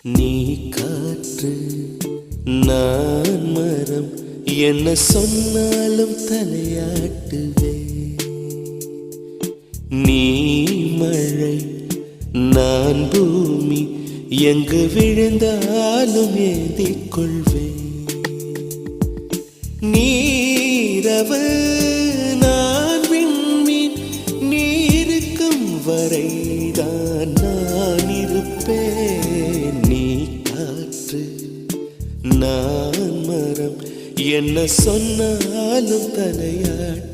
நீ காற்று நான் மரம், என்ன சொன்னாலும் தலையாட்டுவே. நீ மழை நான் பூமி, எங்கு விழுந்தாலும் ஏந்திக் கொள்வே. நீரவு நான் விண்மீன், நீருக்கும் வரைதான் நான் இருப்பேன். நீ காற்று நான் மரம், என்ன சொன்னாலும் தலையாட்டு